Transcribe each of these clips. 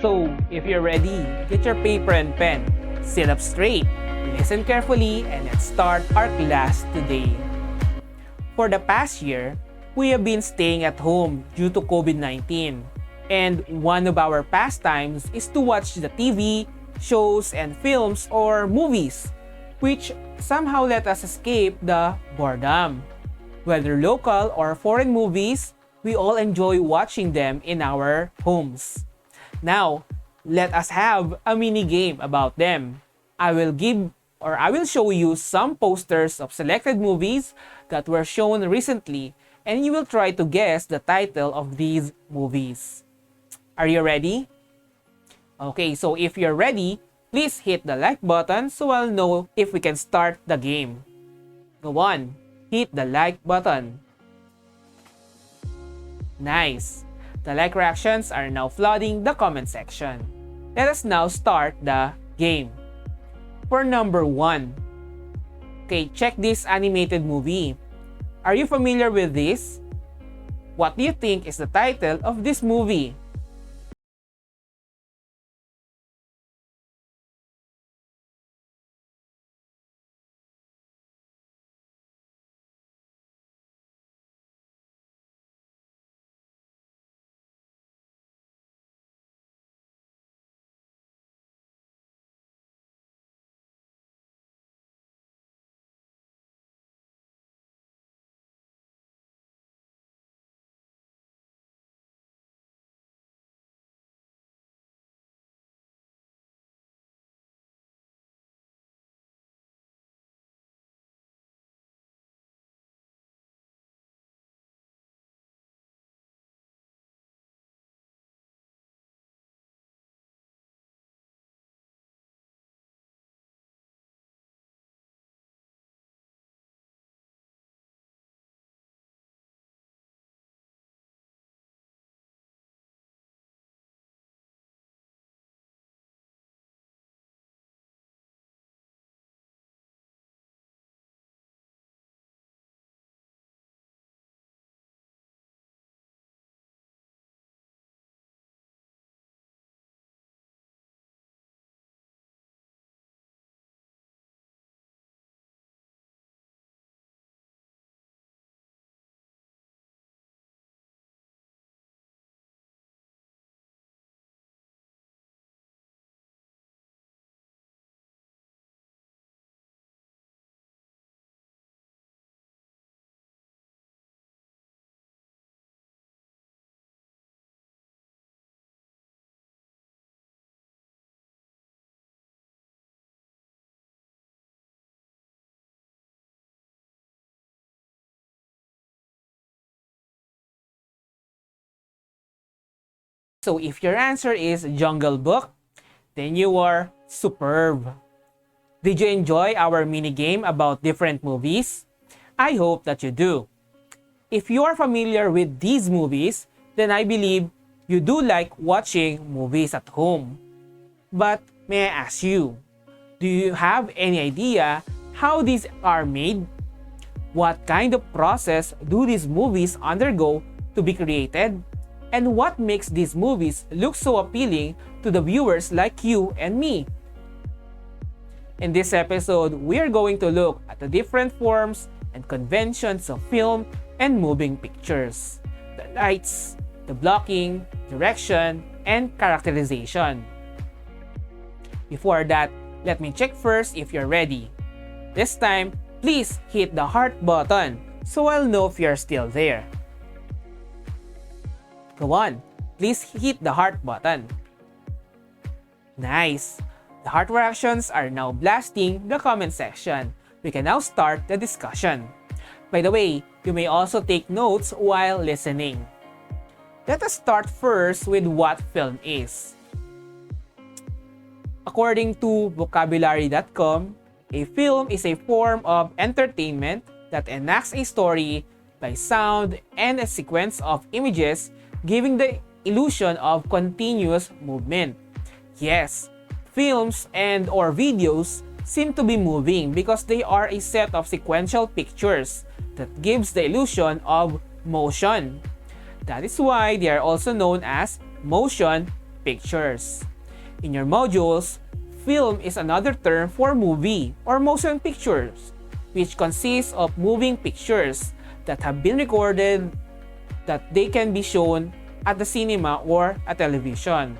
So, if you're ready, get your paper and pen, sit up straight, listen carefully, and let's start our class today. For the past year, we have been staying at home due to COVID-19. And one of our pastimes is to watch the TV, shows, and films or movies, which somehow let us escape the boredom. Whether local or foreign movies, we all enjoy watching them in our homes. Now, let us have a mini game about them. I will show you some posters of selected movies that were shown recently, and you will try to guess the title of these movies. Are you ready? Okay, so if you're ready, please hit the like button so I'll know if we can start the game. Go on, hit the like button. Nice! The like reactions are now flooding the comment section. Let us now start the game. For number 1. Okay, check this animated movie. Are you familiar with this? What do you think is the title of this movie? So if your answer is Jungle Book, then you are superb. Did you enjoy our mini game about different movies? I hope that you do. If you are familiar with these movies, then I believe you do like watching movies at home. But may I ask you, do you have any idea how these are made? What kind of process do these movies undergo to be created? And what makes these movies look so appealing to the viewers like you and me? In this episode, we are going to look at the different forms and conventions of film and moving pictures, the lights, the blocking, direction, and characterization. Before that, let me check first if you're ready. This time, please hit the heart button so I'll know if you're still there. Go on, please hit the heart button. Nice! The heart reactions are now blasting the comment section. We can now start the discussion. By the way, you may also take notes while listening. Let us start first with what film is. According to vocabulary.com, a film is a form of entertainment that enacts a story by sound and a sequence of images giving the illusion of continuous movement. Yes, films and or videos seem to be moving because they are a set of sequential pictures that gives the illusion of motion. That is why they are also known as motion pictures. In your modules, film is another term for movie or motion pictures, which consists of moving pictures that have been recorded that they can be shown at the cinema or a television.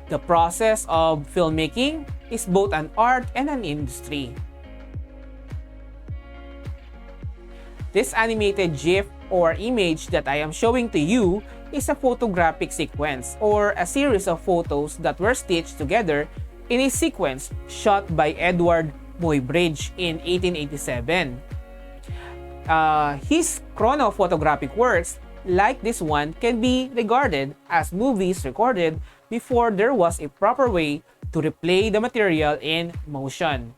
The process of filmmaking is both an art and an industry. This animated GIF or image that I am showing to you is a photographic sequence or a series of photos that were stitched together in a sequence shot by Edward Muybridge in 1887. His chronophotographic works, like this one, can be regarded as movies recorded before there was a proper way to replay the material in motion.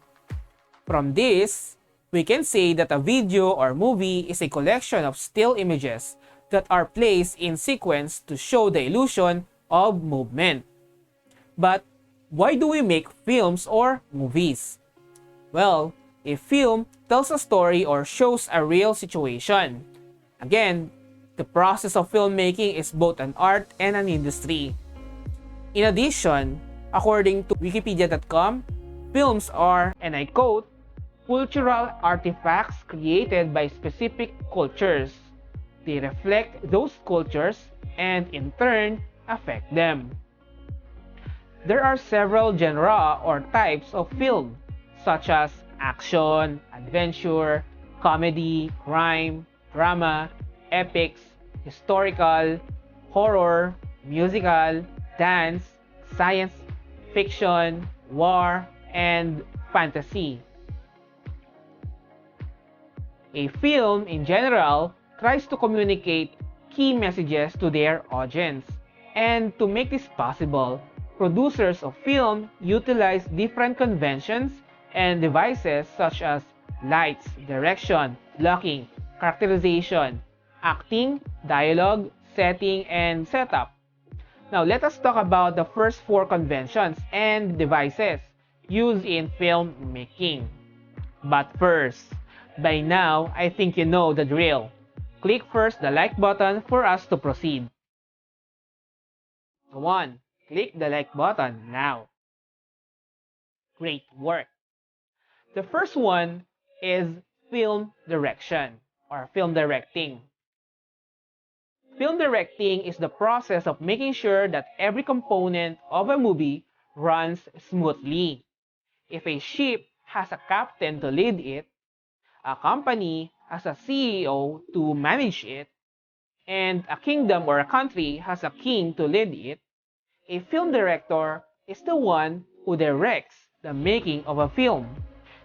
From this, we can say that a video or movie is a collection of still images that are placed in sequence to show the illusion of movement. But why do we make films or movies? Well, a film tells a story or shows a real situation. Again, the process of filmmaking is both an art and an industry. In addition, according to Wikipedia.com, films are, and I quote, cultural artifacts created by specific cultures. They reflect those cultures and in turn affect them. There are several genres or types of film, such as action, adventure, comedy, crime, drama, epics, historical, horror, musical, dance, science fiction, war, and fantasy. A film, in general, tries to communicate key messages to their audience. And to make this possible, producers of film utilize different conventions and devices such as lights, direction, blocking, characterization, acting, dialogue, setting, and setup. Now, let us talk about the first four conventions and devices used in filmmaking. But first, by now, I think you know the drill. Click first the like button for us to proceed. Come on, click the like button now. Great work. The first one is film direction or film directing. Film directing is the process of making sure that every component of a movie runs smoothly. If a ship has a captain to lead it, a company has a CEO to manage it, and a kingdom or a country has a king to lead it, a film director is the one who directs the making of a film.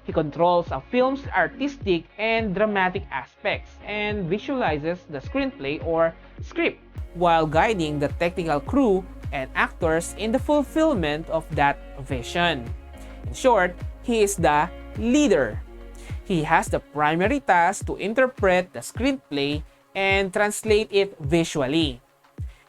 He controls a film's artistic and dramatic aspects and visualizes the screenplay or script while guiding the technical crew and actors in the fulfillment of that vision. In short, he is the leader. He has the primary task to interpret the screenplay and translate it visually.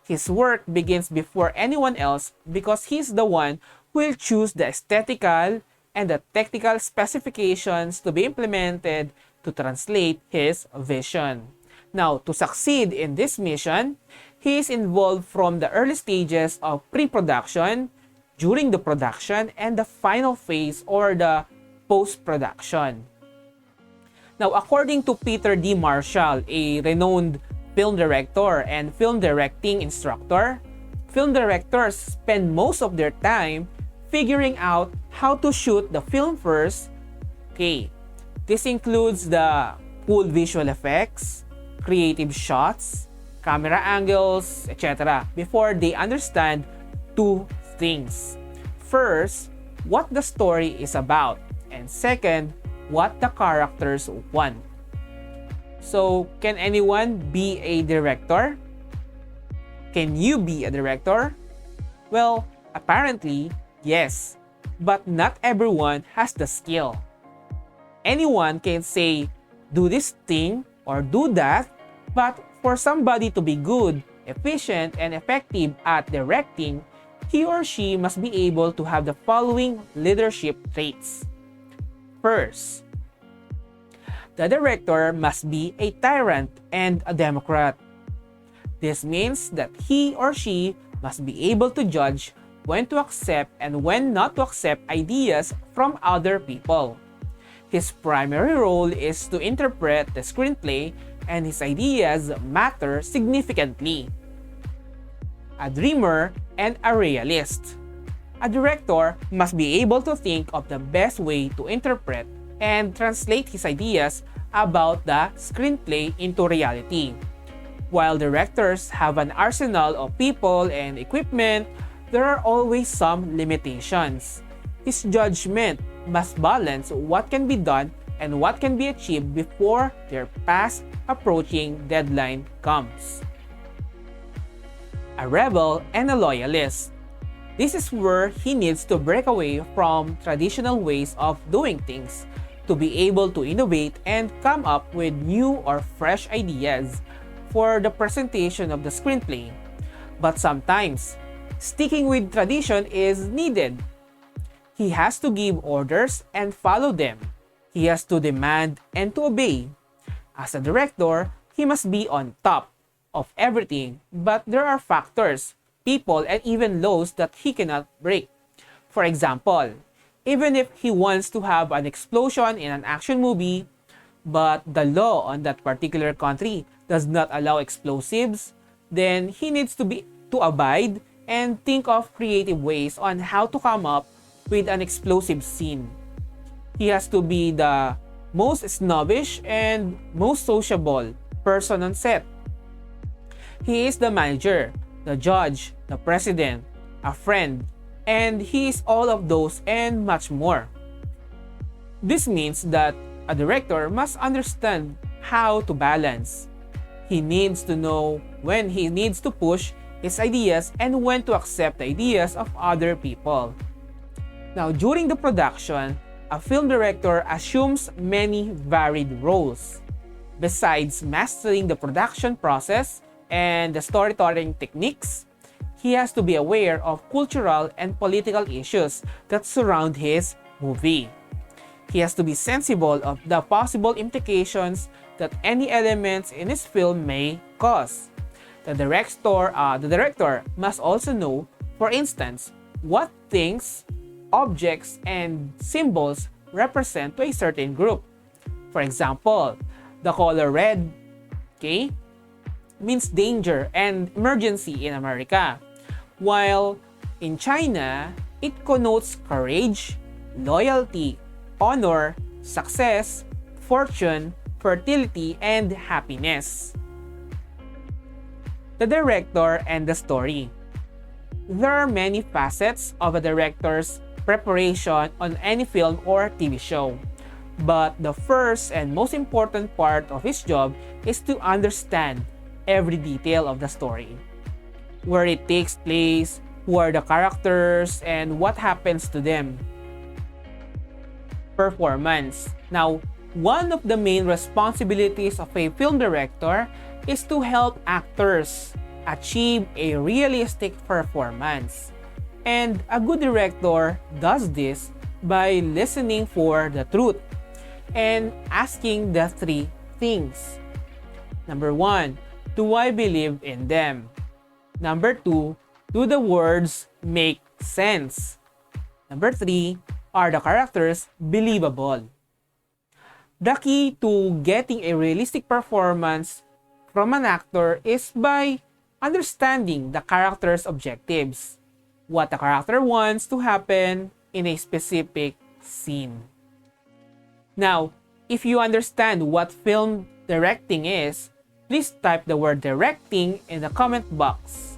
His work begins before anyone else because he's the one who will choose the aesthetical and the technical specifications to be implemented to translate his vision. Now, to succeed in this mission, he is involved from the early stages of pre-production, during the production, and the final phase or the post-production. Now, according to Peter D. Marshall, a renowned film director and film directing instructor, film directors spend most of their time figuring out how to shoot the film first. Okay, this includes the cool visual effects, creative shots, camera angles, etc. before they understand two things. First, what the story is about, and second, what the characters want. So, can anyone be a director? Can you be a director? Well, apparently, yes, but not everyone has the skill. Anyone can say, do this thing or do that, but for somebody to be good, efficient, and effective at directing, he or she must be able to have the following leadership traits. First, the director must be a tyrant and a democrat. This means that he or she must be able to judge when to accept and when not to accept ideas from other people. His primary role is to interpret the screenplay, and his ideas matter significantly. A dreamer and a realist. A director must be able to think of the best way to interpret and translate his ideas about the screenplay into reality. While directors have an arsenal of people and equipment, there are always some limitations. His judgment must balance what can be done and what can be achieved before their fast approaching deadline comes. A rebel and a loyalist. This is where he needs to break away from traditional ways of doing things to be able to innovate and come up with new or fresh ideas for the presentation of the screenplay. But sometimes, sticking with tradition is needed. He has to give orders and follow them. He has to demand and to obey. As a director, he must be on top of everything, but there are factors, people, and even laws that he cannot break. For example, even if he wants to have an explosion in an action movie, but the law on that particular country does not allow explosives, then he needs to abide and think of creative ways on how to come up with an explosive scene. He has to be the most snobbish and most sociable person on set. He is the manager, the judge, the president, a friend, and he is all of those and much more. This means that a director must understand how to balance. He needs to know when he needs to push his ideas and when to accept the ideas of other people. Now, during the production, a film director assumes many varied roles. Besides mastering the production process and the storytelling techniques, he has to be aware of cultural and political issues that surround his movie. He has to be sensible of the possible implications that any elements in his film may cause. The director must also know, for instance, what things, objects, and symbols represent to a certain group. For example, the color red, okay, means danger and emergency in America, while in China, it connotes courage, loyalty, honor, success, fortune, fertility, and happiness. The director and the story. There are many facets of a director's preparation on any film or TV show. But the first and most important part of his job is to understand every detail of the story. Where it takes place, who are the characters, and what happens to them. Performance. Now, one of the main responsibilities of a film director is to help actors achieve a realistic performance. And a good director does this by listening for the truth and asking the three things. Number 1, do I believe in them? Number 2, do the words make sense? Number 3, are the characters believable? The key to getting a realistic performance from an actor is by understanding the character's objectives, what the character wants to happen in a specific scene. Now, if you understand what film directing is, please type the word directing in the comment box.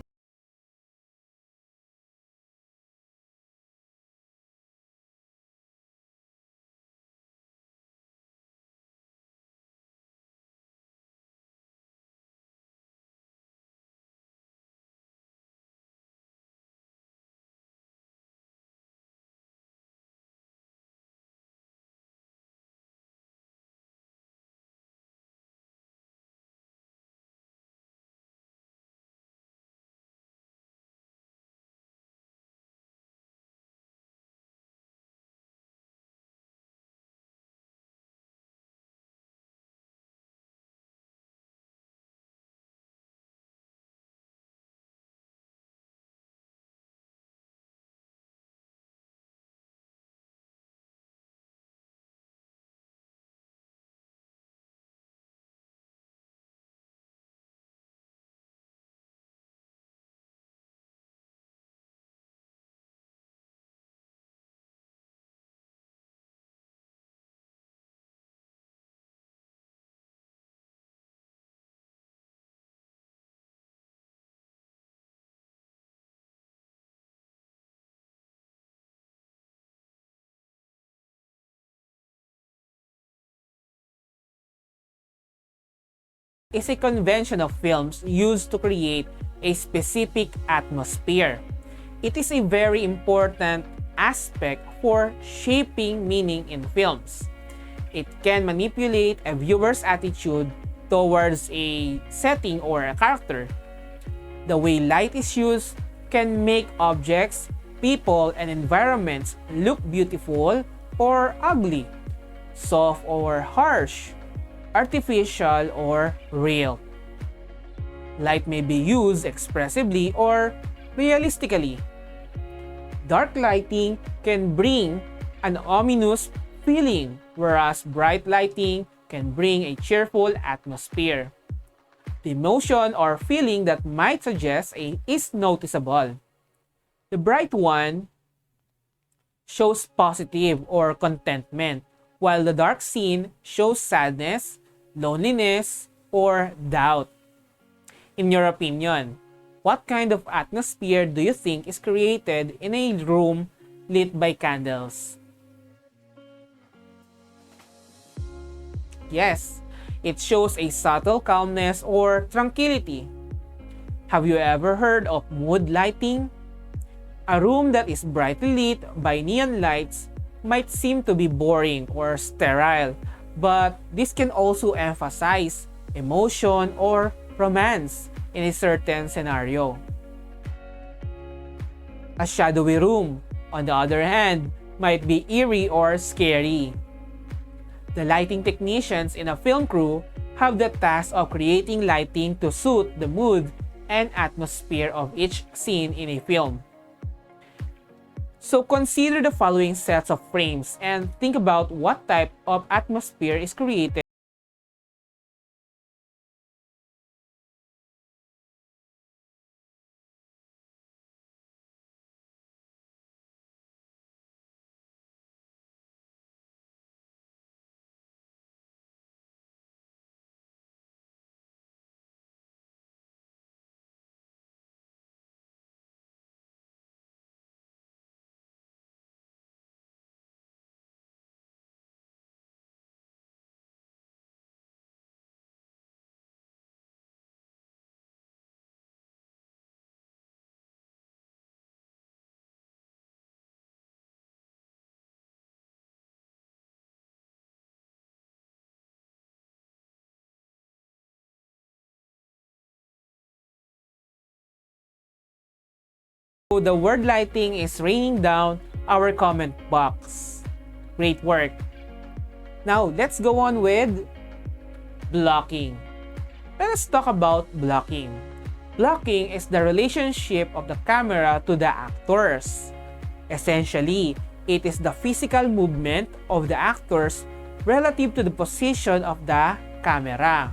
is a convention of films used to create a specific atmosphere. It is a very important aspect for shaping meaning in films. It can manipulate a viewer's attitude towards a setting or a character. The way light is used can make objects, people, and environments look beautiful or ugly, soft or harsh, artificial or real. Light may be used expressively or realistically. Dark lighting can bring an ominous feeling, whereas bright lighting can bring a cheerful atmosphere. The emotion or feeling that might suggest is noticeable. The bright one shows positive or contentment, while the dark scene shows sadness, loneliness, or doubt. In your opinion, what kind of atmosphere do you think is created in a room lit by candles? Yes, it shows a subtle calmness or tranquility. Have you ever heard of mood lighting? A room that is brightly lit by neon lights might seem to be boring or sterile, but this can also emphasize emotion or romance in a certain scenario. A shadowy room, on the other hand, might be eerie or scary. The lighting technicians in a film crew have the task of creating lighting to suit the mood and atmosphere of each scene in a film. So consider the following sets of frames and think about what type of atmosphere is created. So the word lighting is raining down our comment box. Great work. Now, let's go on with blocking. Let us talk about blocking. Blocking is the relationship of the camera to the actors. Essentially, it is the physical movement of the actors relative to the position of the camera.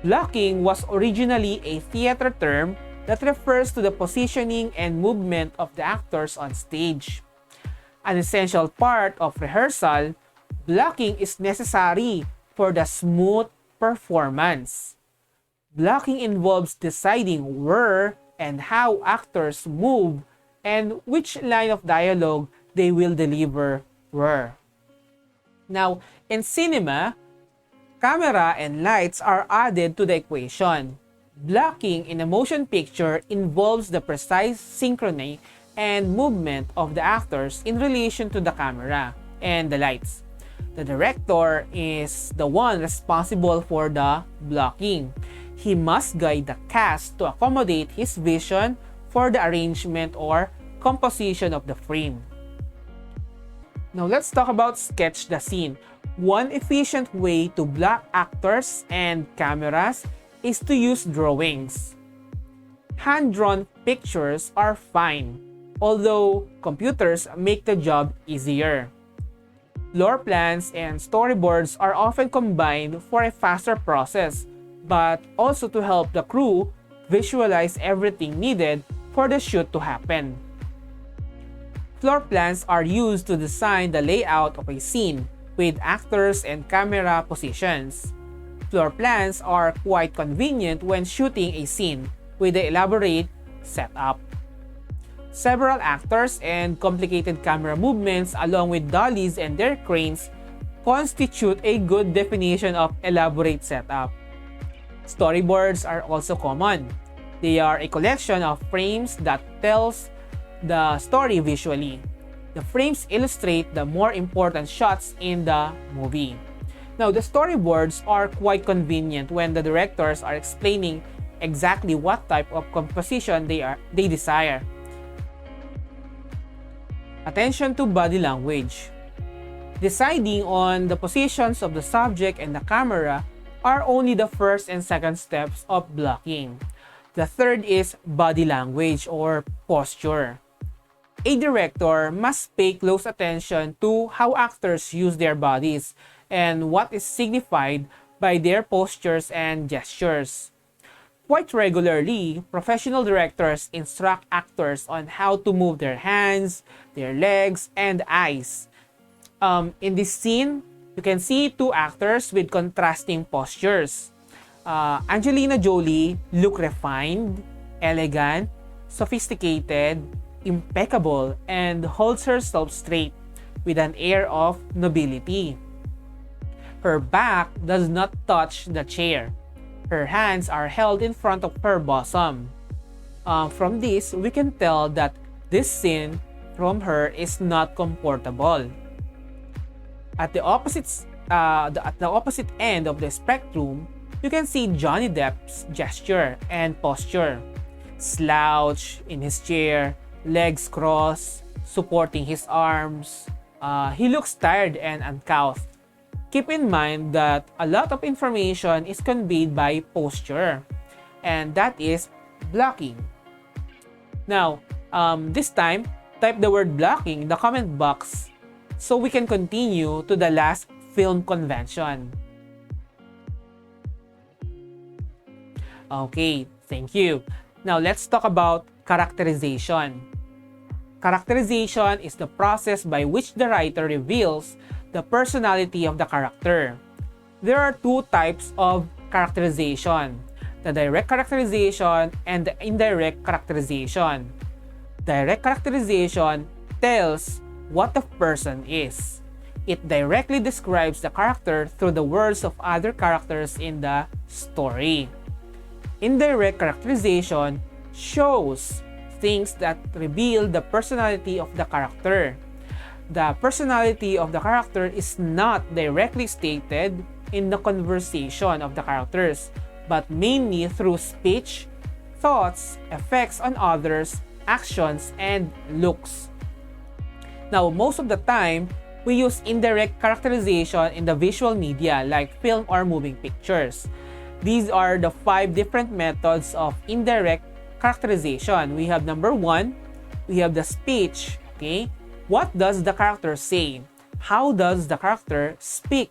Blocking was originally a theater term that refers to the positioning and movement of the actors on stage. An essential part of rehearsal, blocking is necessary for the smooth performance. Blocking involves deciding where and how actors move and which line of dialogue they will deliver where. Now, in cinema, camera and lights are added to the equation. Blocking in a motion picture involves the precise synchrony and movement of the actors in relation to the camera and the lights. The director is the one responsible for the blocking. He must guide the cast to accommodate his vision for the arrangement or composition of the frame. Now let's talk about sketch the scene. One efficient way to block actors and cameras is to use drawings. Hand-drawn pictures are fine, although computers make the job easier. Floor plans and storyboards are often combined for a faster process, but also to help the crew visualize everything needed for the shoot to happen. Floor plans are used to design the layout of a scene with actors and camera positions. Floor plans are quite convenient when shooting a scene with the elaborate setup. Several actors and complicated camera movements along with dollies and their cranes constitute a good definition of elaborate setup. Storyboards are also common. They are a collection of frames that tells the story visually. The frames illustrate the more important shots in the movie. Now, the storyboards are quite convenient when the directors are explaining exactly what type of composition they desire. Attention to body language. Deciding on the positions of the subject and the camera are only the first and second steps of blocking. The third is body language or posture. A director must pay close attention to how actors use their bodies and what is signified by their postures and gestures. Quite regularly, professional directors instruct actors on how to move their hands, their legs, and eyes. In this scene, you can see two actors with contrasting postures. Angelina Jolie look refined, elegant, sophisticated, impeccable, and holds herself straight with an air of nobility. Her back does not touch the chair. Her hands are held in front of her bosom. From this, we can tell that this scene from her is not comfortable. At the opposite end of the spectrum, you can see Johnny Depp's gesture and posture. Slouch in his chair, legs crossed, supporting his arms. He looks tired and uncouth. Keep in mind that a lot of information is conveyed by posture, and that is blocking. Now, this time, type the word blocking in the comment box so we can continue to the last film convention. Okay, thank you. Now, let's talk about characterization. Characterization is the process by which the writer reveals the personality of the character. There are two types of characterization: the direct characterization and the indirect characterization. Direct characterization tells what the person is. It directly describes the character through the words of other characters in the story. Indirect characterization shows things that reveal the personality of the character. The personality of the character is not directly stated in the conversation of the characters, but mainly through speech, thoughts, effects on others, actions, and looks. Now, most of the time, we use indirect characterization in the visual media like film or moving pictures. These are the 5 different methods of indirect characterization. We have number 1, we have the speech, okay? What does the character say? How does the character speak?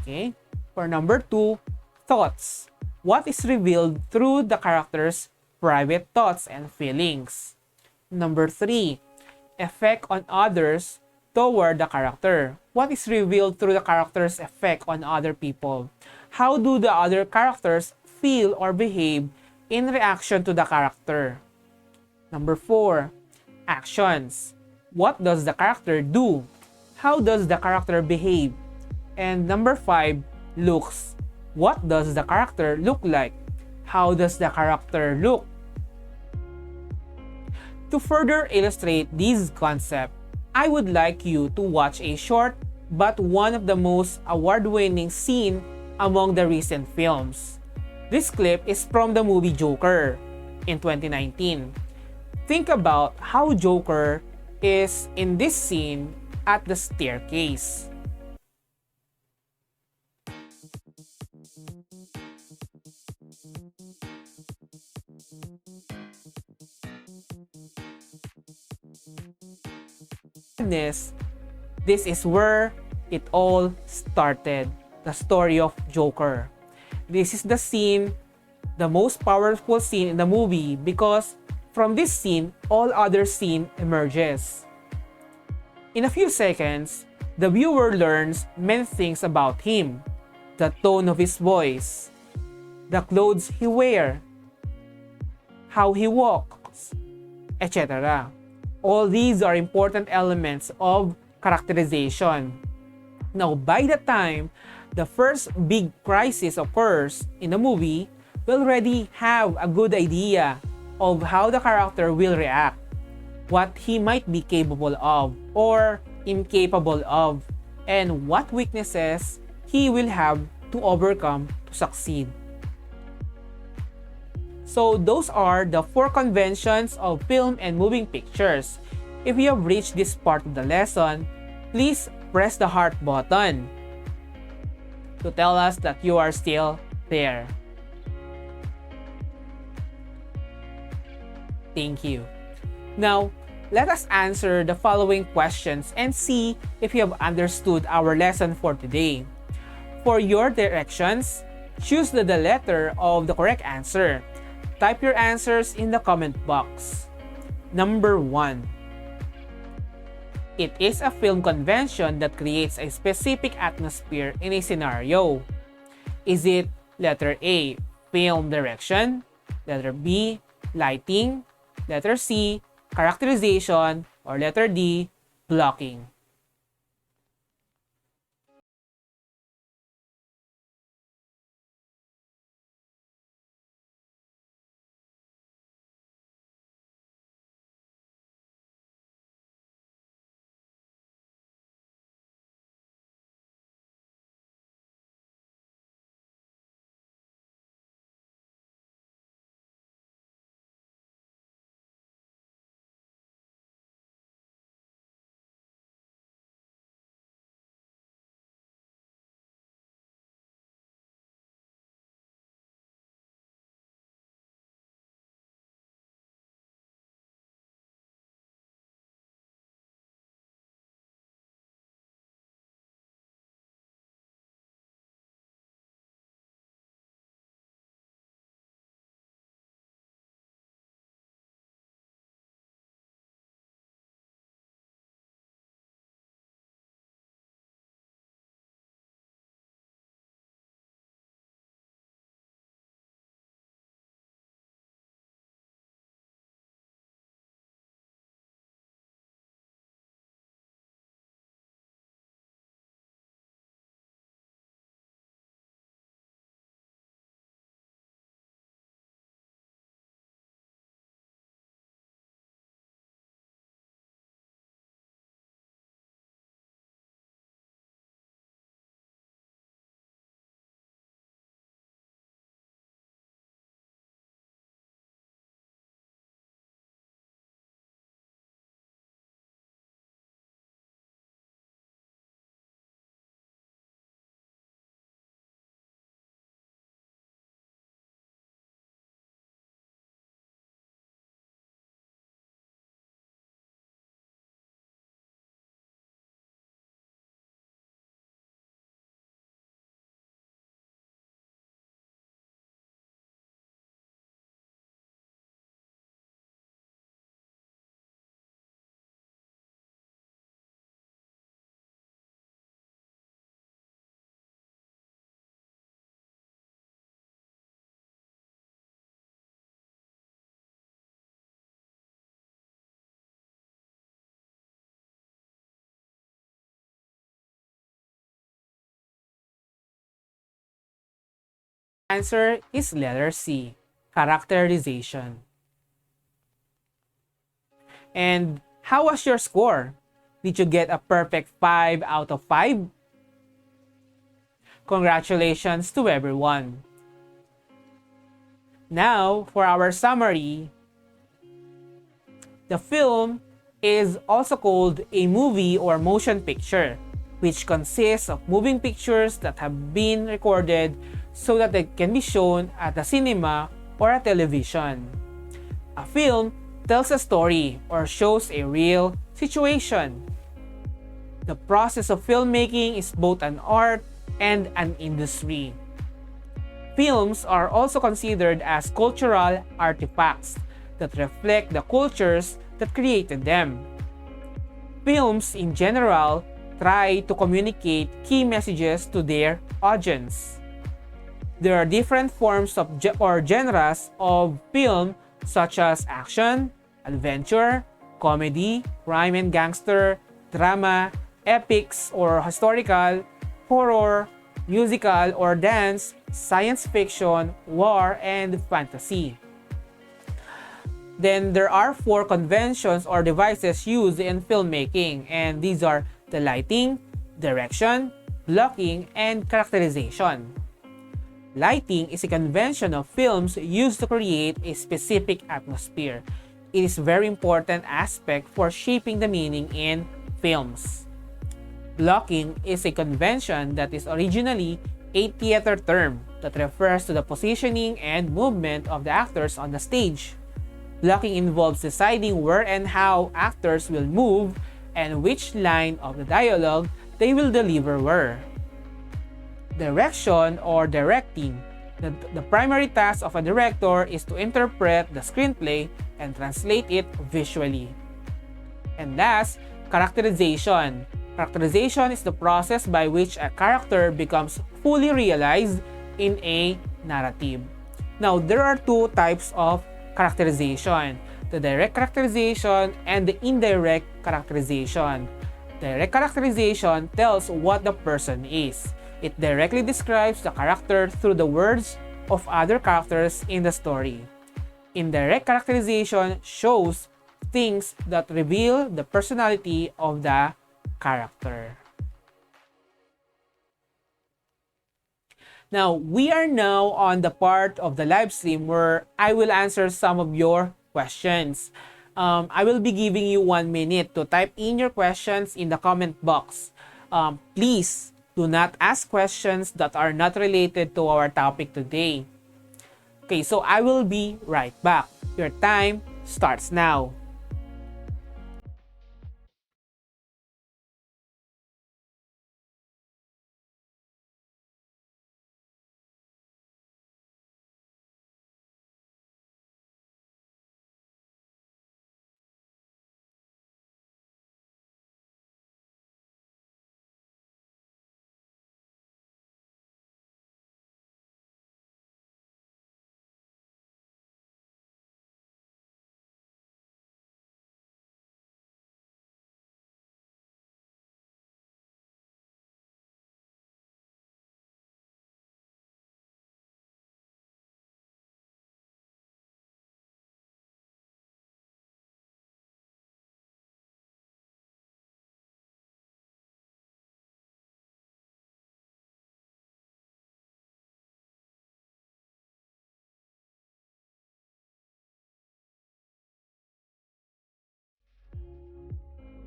Okay? For number 2, thoughts. What is revealed through the character's private thoughts and feelings? Number 3, effect on others toward the character. What is revealed through the character's effect on other people? How do the other characters feel or behave in reaction to the character? Number 4, actions. What does the character do? How does the character behave? And number 5, looks. What does the character look like? How does the character look? To further illustrate this concept, I would like you to watch a short but one of the most award-winning scene among the recent films. This clip is from the movie Joker in 2019. Think about how Joker is in this scene at the staircase. This is where it all started, the story of Joker. This is the scene, the most powerful scene in the movie, because from this scene, all other scene emerges. In a few seconds, the viewer learns many things about him: the tone of his voice, the clothes he wears, how he walks, etc. All these are important elements of characterization. Now, by the time the first big crisis occurs in the movie, we already have a good idea of how the character will react, what he might be capable of or incapable of, and what weaknesses he will have to overcome to succeed. So those are the 4 conventions of film and moving pictures. If you have reached this part of the lesson, please press the heart button to tell us that you are still there. Thank you. Now, let us answer the following questions and see if you have understood our lesson for today. For your directions, choose the letter of the correct answer. Type your answers in the comment box. Number 1. It is a film convention that creates a specific atmosphere in a scenario. Is it letter A, film direction, letter B, lighting, letter C, characterization, or letter D, blocking? Answer is letter C, characterization. And how was your score? Did you get a perfect 5 out of 5? Congratulations to everyone. Now, for our summary, the film is also called a movie or motion picture, which consists of moving pictures that have been recorded so that they can be shown at a cinema or a television. A film tells a story or shows a real situation. The process of filmmaking is both an art and an industry. Films are also considered as cultural artifacts that reflect the cultures that created them. Films in general try to communicate key messages to their audience. There are different forms of or genres of film such as action, adventure, comedy, crime and gangster, drama, epics or historical, horror, musical or dance, science fiction, war, and fantasy. Then there are 4 conventions or devices used in filmmaking, and these are the lighting, direction, blocking, and characterization. Lighting is a convention of films used to create a specific atmosphere. It is a very important aspect for shaping the meaning in films. Blocking is a convention that is originally a theater term that refers to the positioning and movement of the actors on the stage. Blocking involves deciding where and how actors will move and which line of the dialogue they will deliver where. Direction or directing. The primary task of a director is to interpret the screenplay and translate it visually. And last, characterization. Characterization is the process by which a character becomes fully realized in a narrative. Now, there are 2 types of characterization: the direct characterization and the indirect characterization. Direct characterization tells what the person is. It directly describes the character through the words of other characters in the story. Indirect characterization shows things that reveal the personality of the character. Now, we are now on the part of the live stream where I will answer some of your questions. I will be giving you 1 minute to type in your questions in the comment box. Please do not ask questions that are not related to our topic today. Okay, so I will be right back. Your time starts now.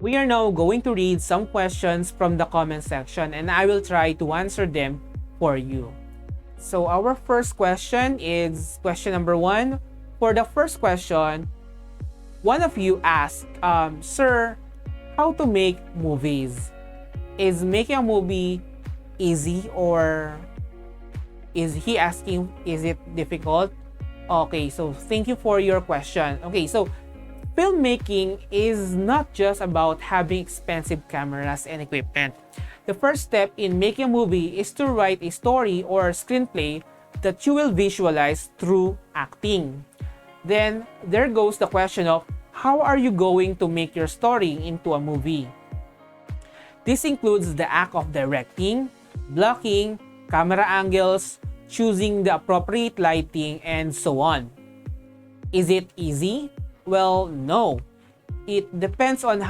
We are now going to read some questions from the comment section and I will try to answer them for you. So our first question is question number 1. For the first question, one of you asked, Sir, how to make movies? Is making a movie easy, or is he asking, is it difficult? Okay, so thank you for your question. Okay, so filmmaking is not just about having expensive cameras and equipment. The first step in making a movie is to write a story or screenplay that you will visualize through acting. Then there goes the question of how are you going to make your story into a movie? This includes the act of directing, blocking, camera angles, choosing the appropriate lighting, and so on. Is it easy? Well, no. It depends on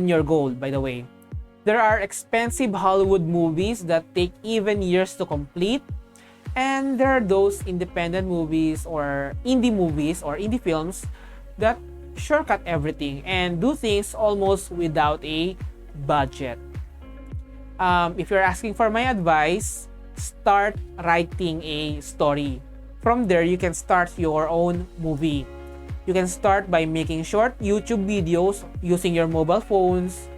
your goal, by the way. There are expensive Hollywood movies that take even years to complete, and there are those independent movies or indie films that shortcut everything and do things almost without a budget. If you're asking for my advice, start writing a story. From there, you can start your own movie. You can start by making short YouTube videos using your mobile phones.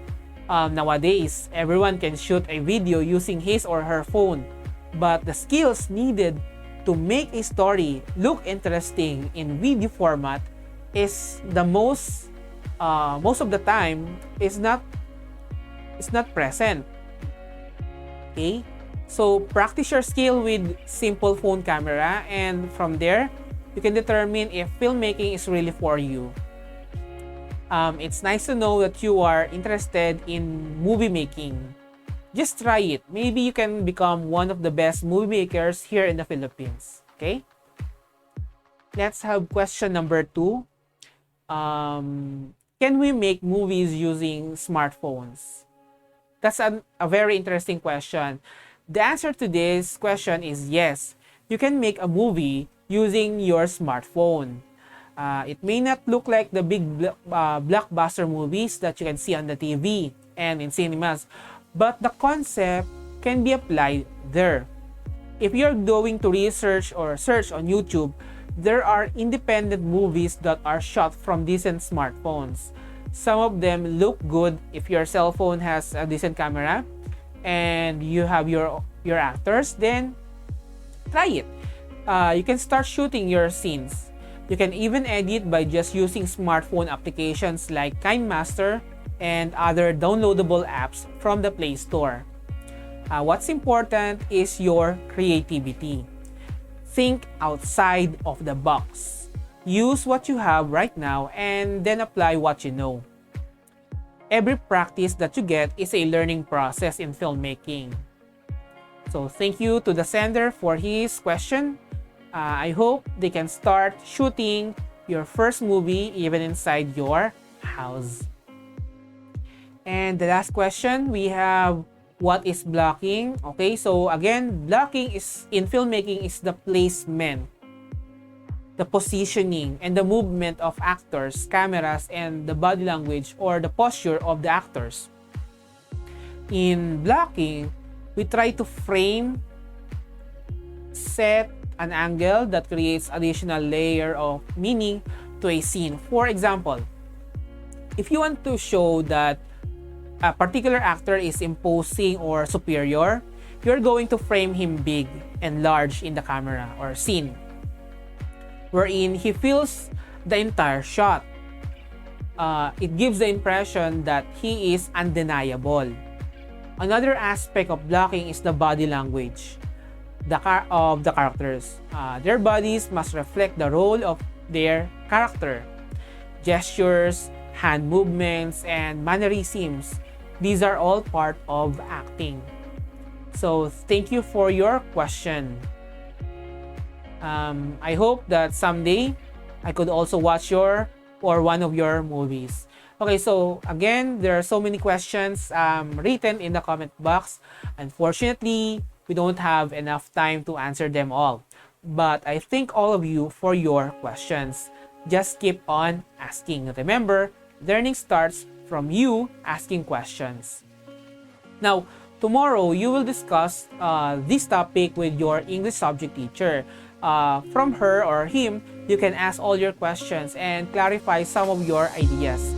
Nowadays, everyone can shoot a video using his or her phone, but the skills needed to make a story look interesting in video format is the most of the time is not present. Okay, so practice your skill with simple phone camera, and from there you can determine if filmmaking is really for you. It's nice to know that you are interested in movie making. Just try it. Maybe you can become one of the best movie makers here in the Philippines. Okay? Let's have question number 2. Can we make movies using smartphones? That's a very interesting question. The answer to this question is yes. You can make a movie using your smartphone. It may not look like the big blockbuster movies that you can see on the TV and in cinemas, but the concept can be applied there. If you're going to research or search on YouTube, there are independent movies that are shot from decent smartphones. Some of them look good if your cell phone has a decent camera and you have your actors, then try it. You can start shooting your scenes. You can even edit by just using smartphone applications like KineMaster and other downloadable apps from the Play Store. What's important is your creativity. Think outside of the box. Use what you have right now and then apply what you know. Every practice that you get is a learning process in filmmaking. So thank you to the sender for his question. I hope they can start shooting your first movie even inside your house. And the last question, we have, what is blocking? Okay, so again, blocking is in filmmaking is the placement, the positioning, and the movement of actors, cameras, and the body language or the posture of the actors. In blocking, we try to frame, set an angle that creates additional layer of meaning to a scene. For example, if you want to show that a particular actor is imposing or superior, you're going to frame him big and large in the camera or scene, wherein he fills the entire shot. It gives the impression that he is undeniable. Another aspect of blocking is the body language of the characters. Their bodies must reflect the role of their character. Gestures, hand movements, and mannerisms, these are all part of acting. So thank you for your question. I hope that someday I could also watch your or one of your movies. Okay, so again, there are so many questions written in the comment box. Unfortunately, we don't have enough time to answer them all. But I thank all of you for your questions. Just keep on asking. Remember, learning starts from you asking questions. Now, tomorrow you will discuss this topic with your English subject teacher. From her or him, you can ask all your questions and clarify some of your ideas.